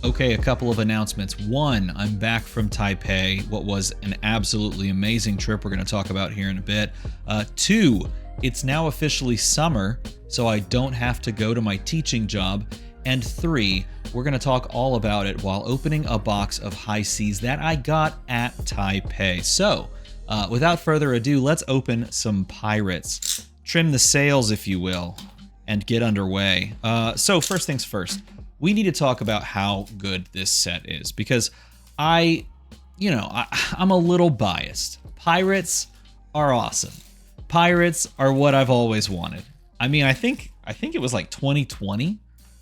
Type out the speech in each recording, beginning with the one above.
Okay, a couple of announcements. One, I'm back from Taipei, what was an absolutely amazing trip we're going to talk about here in a bit. Two, it's now officially summer, so I don't have to go to my teaching job. And three, we're going to talk all about it while opening a box of high seas that I got at Taipei. So, without further ado, let's open some pirates. Trim the sails, if you will, and get underway. So first things first. We need to talk about how good this set is, because I'm a little biased. Pirates are awesome. Pirates are what I've always wanted. I mean, I think it was like 2020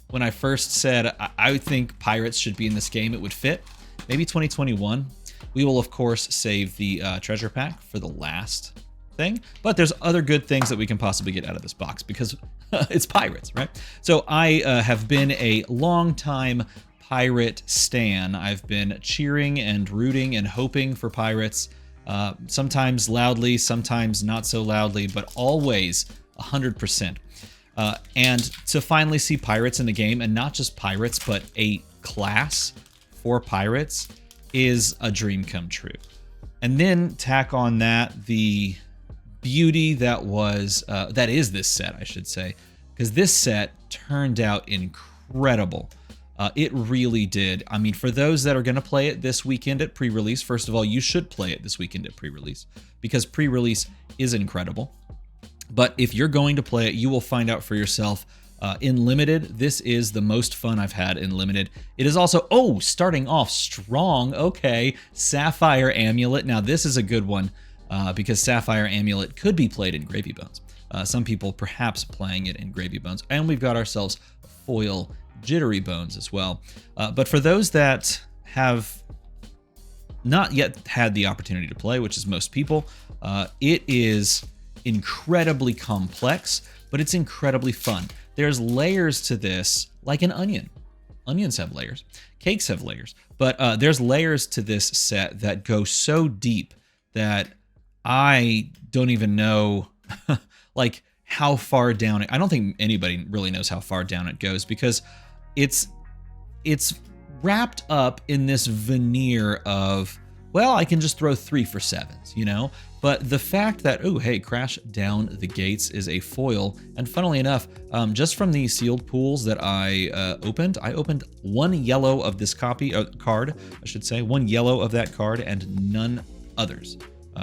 when I first said I think pirates should be in this game. It would fit. Maybe 2021. We will, of course, save the treasure pack for the last thing, but there's other good things that we can possibly get out of this box because it's pirates, right? So I have been a long-time pirate stan. I've been cheering and rooting and hoping for pirates, sometimes loudly, sometimes not so loudly, but always 100%. And to finally see pirates in the game, and not just pirates, but a class for pirates, is a dream come true. And then tack on that the beauty that is this set, I should say, because this set turned out incredible. It really did. I mean, for those that are going to play it this weekend at pre-release, first of all, you should play it this weekend at pre-release, because pre-release is incredible. But if you're going to play it, you will find out for yourself. In Limited, this is the most fun I've had in Limited. It is also, starting off strong. Okay, Sapphire Amulet. Now, this is a good one. Because Sapphire Amulet could be played in Gravy Bones. Some people perhaps playing it in Gravy Bones. And we've got ourselves foil Jittery Bones as well. But for those that have not yet had the opportunity to play, which is most people, it is incredibly complex, but it's incredibly fun. There's layers to this, like an onion. Onions have layers. Cakes have layers. But there's layers to this set that go so deep that I don't even know like how far down it. I don't think anybody really knows how far down it goes, because it's wrapped up in this veneer of, well, I can just throw 3 for 7s, you know? But the fact that, oh, hey, Crash Down the Gates is a foil, and funnily enough, just from the sealed pools that I opened 1 yellow of this card, I should say, 1 yellow of that card, and none others.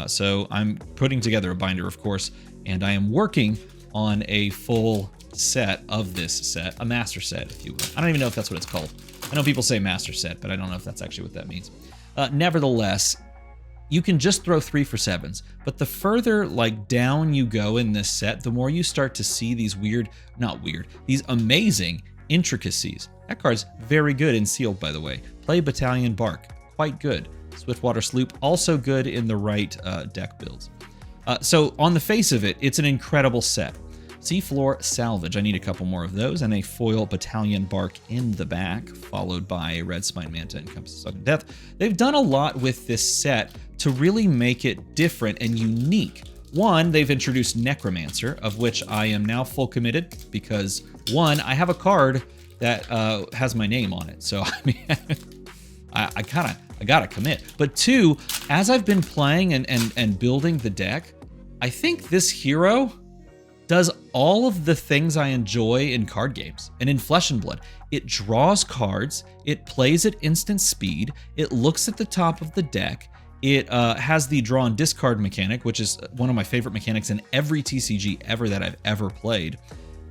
So I'm putting together a binder, of course, and I am working on a full set of this set, a master set, if you will. I don't even know if that's what it's called. I know people say master set, but I don't know if that's actually what that means. Nevertheless, you can just throw 3 for 7s, but the further down you go in this set, the more you start to see these these amazing intricacies. That card's very good in sealed, by the way. Play Battalion Bark, quite good. Swiftwater Sloop, also good in the right deck builds. So on the face of it, it's an incredible set. Seafloor Salvage, I need a couple more of those, and a foil Battalion Bark in the back, followed by a Red Spine Manta and Compass of Sudden Death. They've done a lot with this set to really make it different and unique. One, they've introduced Necromancer, of which I am now full committed, because one, I have a card that has my name on it, so I mean, I gotta commit. But two, as I've been playing and building the deck, I think this hero does all of the things I enjoy in card games and in Flesh and Blood. It draws cards, it plays at instant speed, it looks at the top of the deck, it has the draw and discard mechanic, which is one of my favorite mechanics in every TCG ever that I've ever played.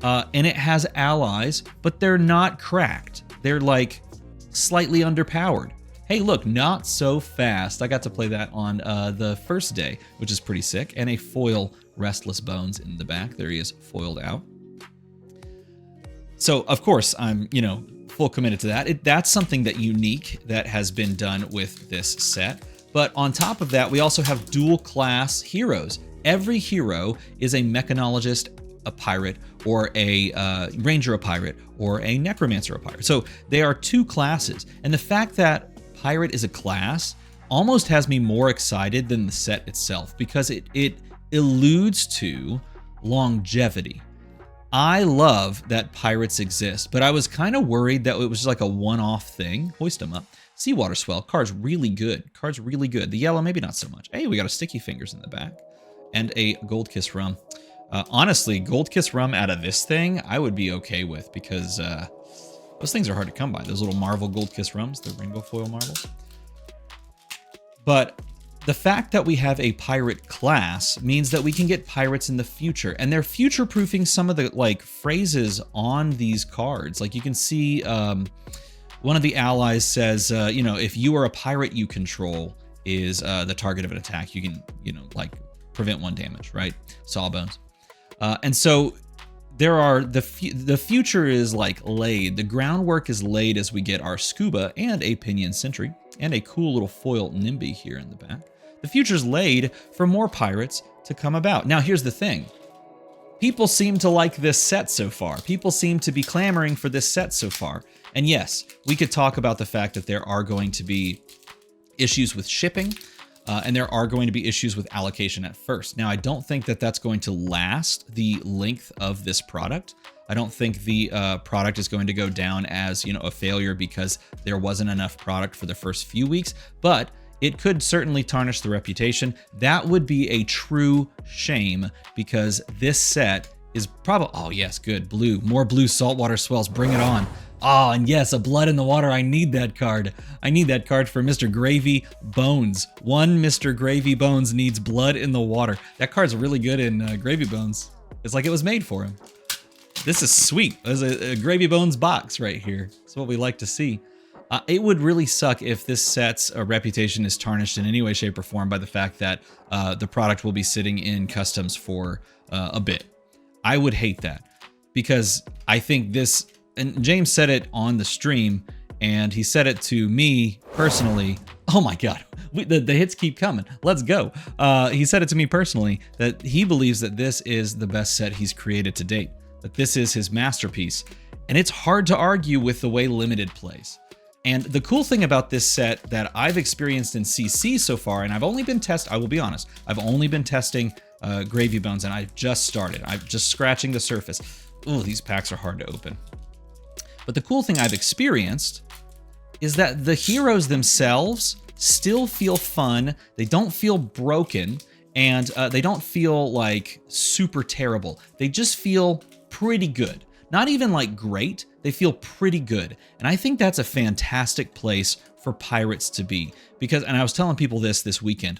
And it has allies, but they're not cracked. They're like slightly underpowered. Hey, look, not so fast. I got to play that on the first day, which is pretty sick. And a foil Restless Bones in the back. There he is, foiled out. So, of course, I'm, full committed to that. That's something that unique that has been done with this set. But on top of that, we also have dual class heroes. Every hero is a mechanologist, a pirate, or a ranger, a pirate, or a necromancer, a pirate. So they are 2 classes. And the fact that pirate is a class almost has me more excited than the set itself, because it alludes to longevity. I love that pirates exist, but I was kind of worried that it was just like a one-off thing. Hoist them up. Seawater Swell. Card's really good. Card's really good. The yellow, maybe not so much. Hey, we got a Sticky Fingers in the back. And a Gold Kiss Rum. Honestly, Gold Kiss Rum out of this thing, I would be okay with because those things are hard to come by. Those little Marvel Gold Kiss Rums, the rainbow foil marbles. But the fact that we have a pirate class means that we can get pirates in the future, and they're future-proofing some of the like phrases on these cards. Like you can see one of the allies says, you know, if you are a pirate you control is the target of an attack, you can, you know, like prevent 1 damage, right? Sawbones. And so there are the future is like laid. The groundwork is laid as we get our scuba and a pinion sentry and a cool little foil NIMBY here in the back. The future's laid for more pirates to come about. Now, here's the thing. People seem to like this set so far. People seem to be clamoring for this set so far. And yes, we could talk about the fact that there are going to be issues with shipping, and there are going to be issues with allocation at first. Now, I don't think that that's going to last the length of this product. I don't think the product is going to go down as, you know, a failure because there wasn't enough product for the first few weeks, but it could certainly tarnish the reputation. That would be a true shame because this set is probably, oh yes, good, blue, more blue saltwater swells, bring it on. Oh, and yes, a Blood in the Water, I need that card. I need that card for Mr. Gravy Bones. One Mr. Gravy Bones needs Blood in the Water. That card's really good in Gravy Bones. It's like it was made for him. This is sweet. There's a Gravy Bones box right here. That's what we like to see. It would really suck if this set's reputation is tarnished in any way, shape, or form by the fact that the product will be sitting in customs for a bit. I would hate that because I think this, and James said it on the stream, and he said it to me personally. Oh my God, the hits keep coming. Let's go. He said it to me personally that he believes that this is the best set he's created to date, that this is his masterpiece. And it's hard to argue with the way Limited plays. And the cool thing about this set that I've experienced in CC so far, and I've only been I will be honest, I've only been testing Gravy Bones, and I've just started. I'm just scratching the surface. Oh, these packs are hard to open. But the cool thing I've experienced is that the heroes themselves still feel fun. They don't feel broken, and they don't feel like super terrible. They just feel pretty good. Not even like great, they feel pretty good. And I think that's a fantastic place for pirates to be. Because, and I was telling people this weekend,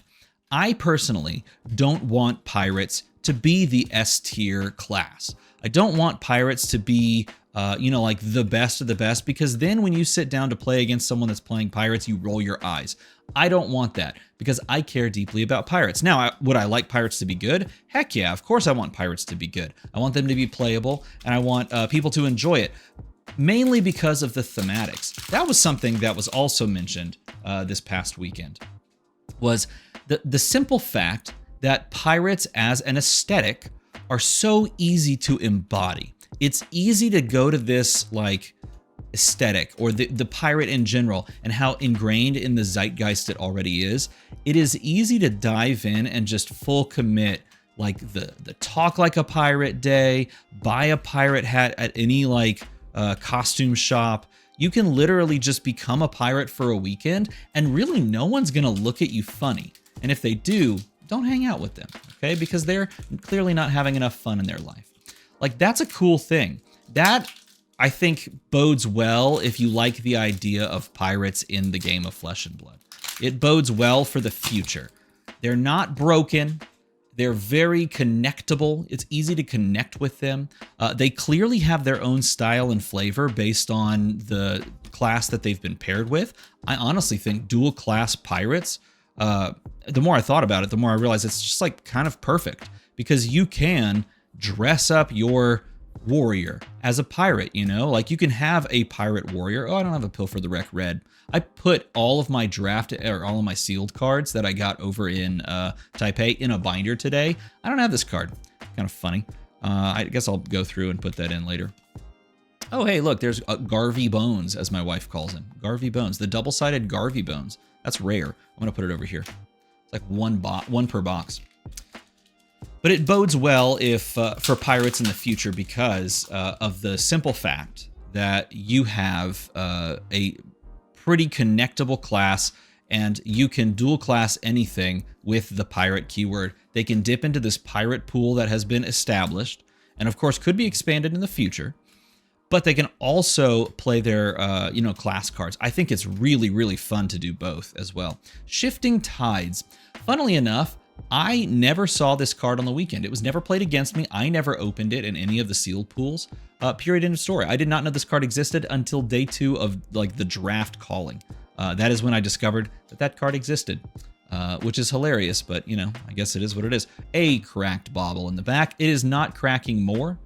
I personally don't want pirates to be the S tier class. I don't want pirates to be, you know, like the best of the best, because then when you sit down to play against someone that's playing pirates, you roll your eyes. I don't want that because I care deeply about pirates. Now, would I like pirates to be good? Heck yeah, of course I want pirates to be good. I want them to be playable, and I want people to enjoy it, mainly because of the thematics. That was something that was also mentioned this past weekend, was the simple fact that pirates as an aesthetic are so easy to embody. It's easy to go to this like aesthetic or the pirate in general and how ingrained in the zeitgeist it already is. It is easy to dive in and just full commit, like the talk like a pirate day, buy a pirate hat at any like costume shop. You can literally just become a pirate for a weekend and really no one's gonna look at you funny. And if they do, don't hang out with them, okay? Because they're clearly not having enough fun in their life. Like, that's a cool thing. That, I think, bodes well if you like the idea of pirates in the game of Flesh and Blood. It bodes well for the future. They're not broken. They're very connectable. It's easy to connect with them. They clearly have their own style and flavor based on the class that they've been paired with. I honestly think dual class pirates, the more I thought about it, the more I realized it's just like kind of perfect because you can dress up your warrior as a pirate, you know, like you can have a pirate warrior. Oh, I don't have a Pilfer the Wreck red. I put all of my draft or all of my sealed cards that I got over in Taipei in a binder today. I don't have this card. Kind of funny. I guess I'll go through and put that in later. Oh, hey, look, there's Garvey Bones, as my wife calls him. Garvey Bones, the double-sided Garvey Bones. That's rare. I'm gonna put it over here. It's like one per box. But it bodes well if for pirates in the future because of the simple fact that you have a pretty connectable class, and you can dual class anything with the pirate keyword. They can dip into this pirate pool that has been established, and of course could be expanded in the future. But they can also play their class cards. I think it's really, really fun to do both as well. Shifting Tides. Funnily enough, I never saw this card on the weekend. It was never played against me. I never opened it in any of the sealed pools. Period, end of story. I did not know this card existed until day 2 of like the draft calling. That is when I discovered that that card existed, which is hilarious, but I guess it is what it is. A cracked bauble in the back. It is not cracking more,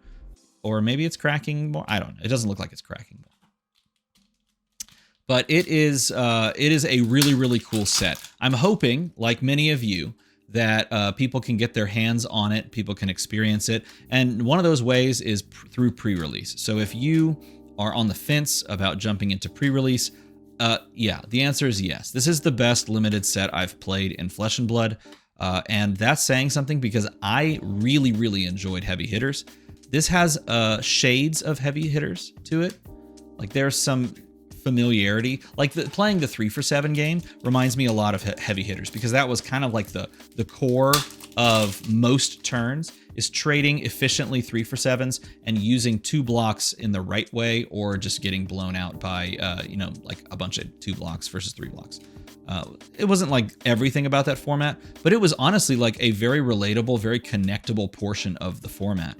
or maybe it's cracking more. I don't know. It doesn't look like it's cracking more. But it is a really, really cool set. I'm hoping, like many of you, that people can get their hands on it, people can experience it. And one of those ways is through pre-release. So if you are on the fence about jumping into pre-release, yeah, the answer is yes. This is the best limited set I've played in Flesh and Blood. And that's saying something because I really, really enjoyed heavy hitters. This has shades of heavy hitters to it. Like there's some familiarity. Like playing the 3-for-7 game reminds me a lot of heavy hitters, because that was kind of like the core of most turns, is trading efficiently 3-for-7s and using 2 blocks in the right way, or just getting blown out by like a bunch of 2 blocks versus 3 blocks. It wasn't like everything about that format, but it was honestly like a very relatable, very connectable portion of the format.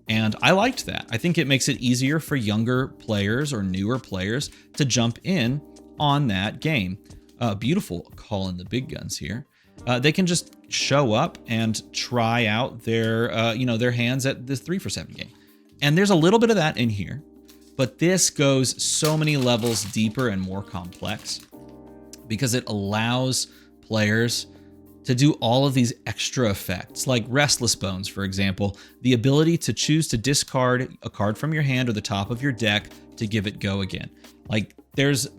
And I liked that. I think it makes it easier for younger players or newer players to jump in on that game. Beautiful call in the big guns here. They can just show up and try out their hands at this 3-for-7 game. And there's a little bit of that in here, but this goes so many levels deeper and more complex because it allows players to do all of these extra effects, like Restless Bones, for example, the ability to choose to discard a card from your hand or the top of your deck to give it go again. Like there's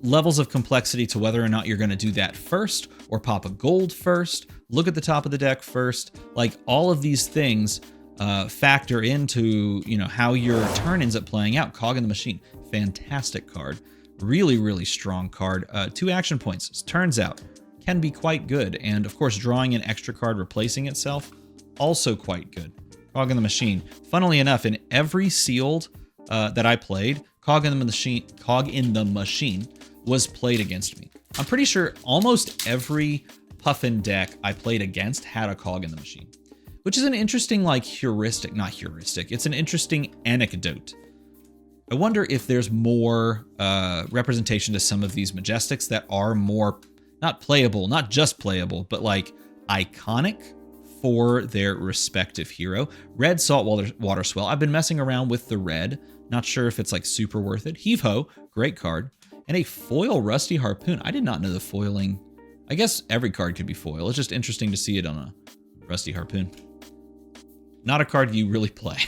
levels of complexity to whether or not you're going to do that first or pop a gold first, look at the top of the deck first. Like all of these things factor into, how your turn ends up playing out. Cog in the Machine, fantastic card. Really, really strong card. 2 action points, turns out, can be quite good. And of course, drawing an extra card replacing itself, also quite good. Cog in the Machine. Funnily enough, in every sealed that I played, Cog in the Machine was played against me. I'm pretty sure almost every Puffin deck I played against had a Cog in the Machine, which is an interesting it's an interesting anecdote. I wonder if there's more representation to some of these Majestics that are more not playable, not just playable, but like iconic for their respective hero. Red Saltwater Swell. I've been messing around with the red. Not sure if it's like super worth it. Heave Ho, great card. And a foil Rusty Harpoon. I did not know the foiling. I guess every card could be foil. It's just interesting to see it on a Rusty Harpoon. Not a card you really play.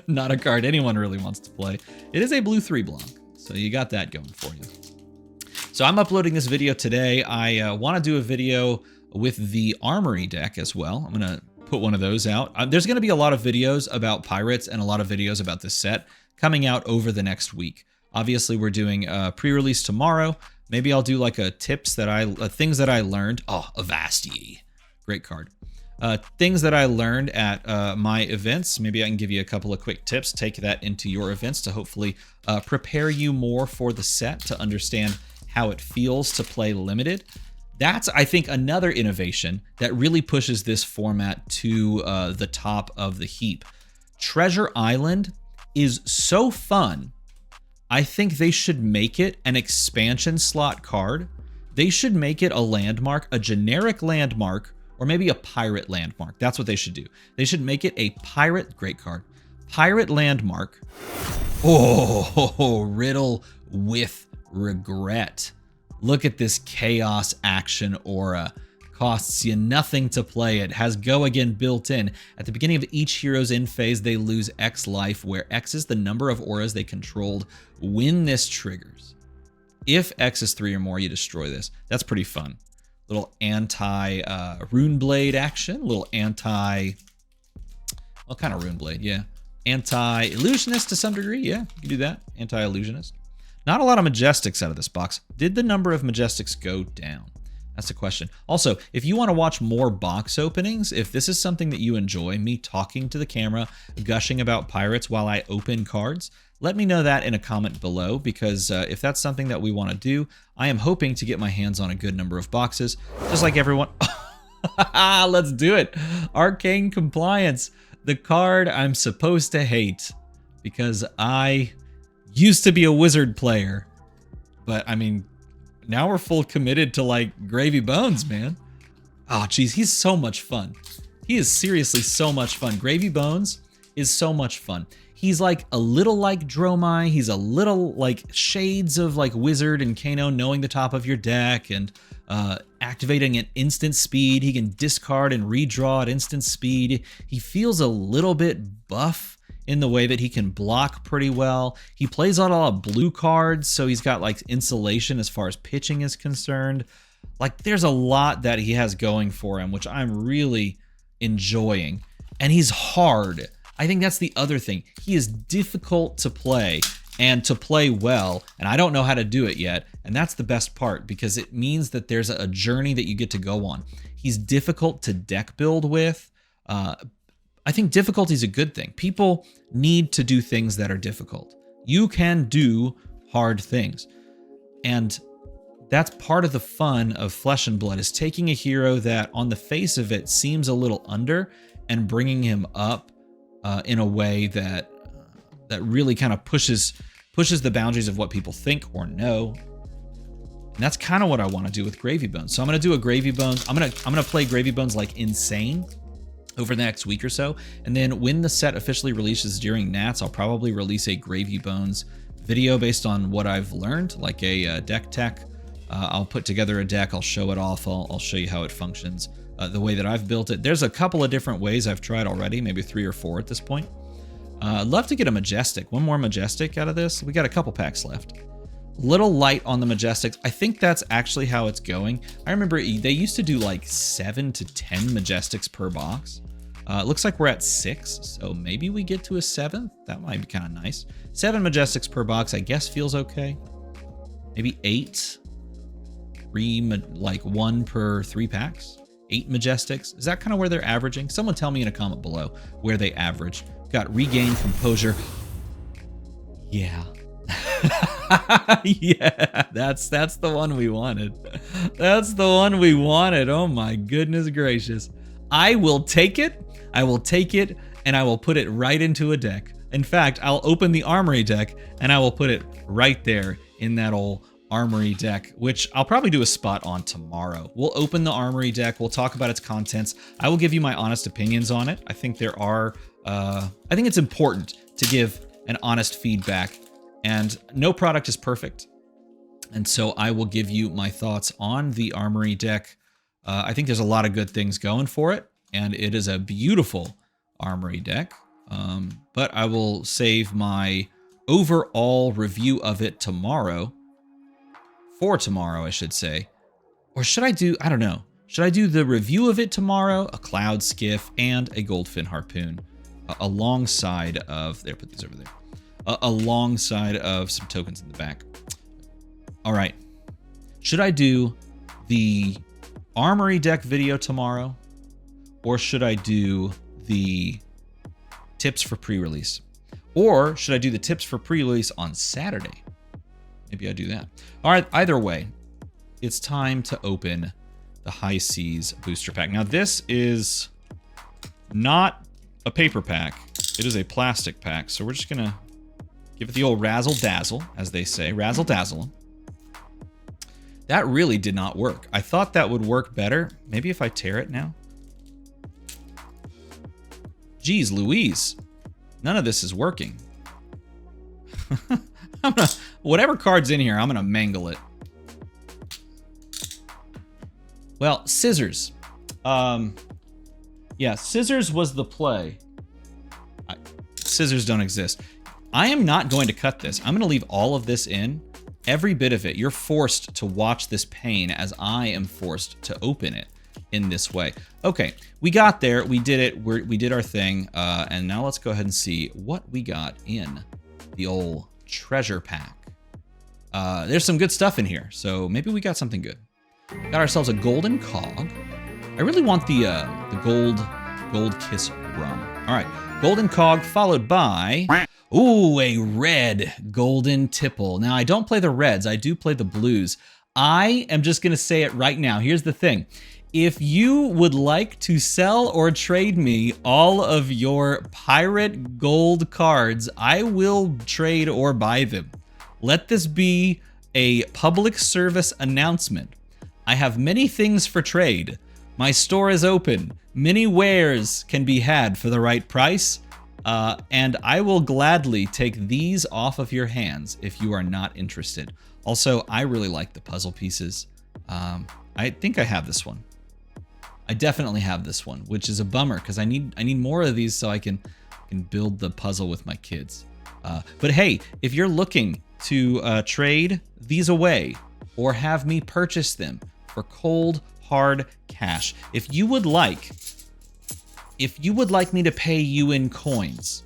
Not a card anyone really wants to play. It is a blue 3-block, so you got that going for you. So I'm uploading this video today. I want to do a video with the Armory deck as well. I'm going to put one of those out. There's going to be a lot of videos about pirates and a lot of videos about this set coming out over the next week. Obviously, we're doing a pre-release tomorrow. Maybe I'll do like a things that I learned. Oh, Avasti, great card. Things that I learned at my events. Maybe I can give you a couple of quick tips. Take that into your events to hopefully prepare you more for the set, to understand how it feels to play limited. That's, I think, another innovation that really pushes this format to the top of the heap. Treasure Island is so fun. I think they should make it an expansion slot card. They should make it a landmark, a generic landmark, or maybe a pirate landmark. That's what they should do. They should make it a pirate, great card, pirate landmark. Oh, Riddle with Regret. Look at this chaos action aura. Costs you nothing to play it. Has Go Again built in. At the beginning of each hero's end phase, they lose X life, where X is the number of auras they controlled when this triggers. If X is 3 or more, you destroy this. That's pretty fun. Little anti Runeblade action, little anti Well, kind of Rune Blade, yeah. Anti-illusionist to some degree, yeah, you can do that. Anti-illusionist. Not a lot of Majestics out of this box. Did the number of Majestics go down? That's the question. Also, if you want to watch more box openings, if this is something that you enjoy, me talking to the camera, gushing about pirates while I open cards, let me know that in a comment below, because if that's something that we want to do, I am hoping to get my hands on a good number of boxes, just like everyone. Let's do it. Arcane Compliance, the card I'm supposed to hate, because I used to be a wizard player, but I mean, now we're full committed to like Gravy Bones, man. Oh, geez, he's so much fun. He is seriously so much fun. Gravy Bones is so much fun. He's like a little like Dromai. He's a little like shades of like Wizard and Kano, knowing the top of your deck and activating at instant speed. He can discard and redraw at instant speed. He feels a little bit buff in the way that he can block pretty well. He plays on a lot of blue cards, so he's got like insulation as far as pitching is concerned. Like there's a lot that he has going for him, which I'm really enjoying. And he's hard. I think that's the other thing. He is difficult to play and to play well, and I don't know how to do it yet. And that's the best part, because it means that there's a journey that you get to go on. He's difficult to deck build with. I think difficulty is a good thing. People need to do things that are difficult. You can do hard things. And that's part of the fun of Flesh and Blood, is taking a hero that on the face of it seems a little under and bringing him up in a way that really kind of pushes the boundaries of what people think or know. And that's kind of what I want to do with Gravy Bones. So I'm going to do a Gravy Bones. I'm going to play Gravy Bones like insane over the next week or so. And then when the set officially releases during Nats, I'll probably release a Gravy Bones video based on what I've learned, like a deck tech. I'll put together a deck. I'll show it off. I'll show you how it functions, the way that I've built it. There's a couple of different ways I've tried already, maybe 3 or 4 at this point. I'd love to get a Majestic. One more Majestic out of this. We got a couple packs left. Little light on the Majestics. I think that's actually how it's going. I remember they used to do like 7 to 10 Majestics per box. It looks like we're at 6, so maybe we get to a 7th. That might be kind of nice. 7 Majestics per box, I guess, feels okay. Maybe 8. 3, like 1 per 3 packs. 8 Majestics. Is that kind of where they're averaging? Someone tell me in a comment below where they average. Got Regain Composure. Yeah. Yeah, that's the one we wanted. That's the one we wanted. Oh my goodness gracious. I will take it. I will take it and I will put it right into a deck. In fact, I'll open the Armory deck and I will put it right there in that old Armory deck, which I'll probably do a spot on tomorrow. We'll open the Armory deck. We'll talk about its contents. I will give you my honest opinions on it. I think there are, I think it's important to give an honest feedback, and no product is perfect. And so I will give you my thoughts on the Armory deck. I think there's a lot of good things going for it, and it is a beautiful Armory deck. But I will save my overall review of it tomorrow. For tomorrow, I should say. Or should I do, I don't know. Should I do the review of it tomorrow, a Cloud Skiff, and a Goldfin Harpoon alongside of, there, put these over there, alongside of some tokens in the back. All right. Should I do the Armory deck video tomorrow, or should I do the tips for pre-release? Or should I do the tips for pre-release on Saturday? Maybe I do that. All right, either way, it's time to open the High Seas booster pack. Now, this is not a paper pack. It is a plastic pack. So we're just going to give it the old razzle dazzle, as they say. Razzle dazzle. That really did not work. I thought that would work better. Maybe if I tear it now. Geez, Louise. None of this is working. Whatever card's in here, I'm gonna mangle it. Well, scissors. Yeah, scissors was the play. Scissors don't exist. I am not going to cut this. I'm gonna leave all of this in. Every bit of it. You're forced to watch this pain as I am forced to open it. in this way. Okay, we got there. We did it. We did our thing. And now let's go ahead and see what we got in the old treasure pack. There's some good stuff in here, so maybe we got something good. Got ourselves a golden cog. I really want the gold kiss rum. All right, golden cog followed by, ooh, a red golden tipple. Now I don't play the reds, I do play the blues. I am just gonna say it right now. Here's the thing. If you would like to sell or trade me all of your pirate gold cards, I will trade or buy them. Let this be a public service announcement. I have many things for trade. My store is open. Many wares can be had for the right price. And I will gladly take these off of your hands if you are not interested. Also, I really like the puzzle pieces. I think I have this one. I definitely have this one, which is a bummer because I need more of these so I can build the puzzle with my kids. But hey, if you're looking to trade these away or have me purchase them for cold hard cash, if you would like me to pay you in coins,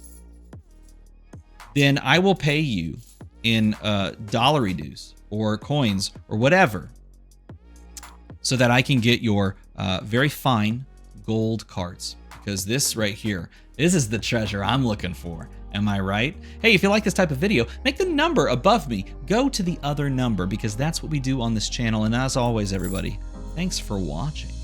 then I will pay you in dollary dues or coins or whatever, so that I can get your very fine gold cards. Because this right here, this is the treasure I'm looking for. Am I right? Hey, if you like this type of video, make the number above me go to the other number, because that's what we do on this channel. And as always, everybody, thanks for watching.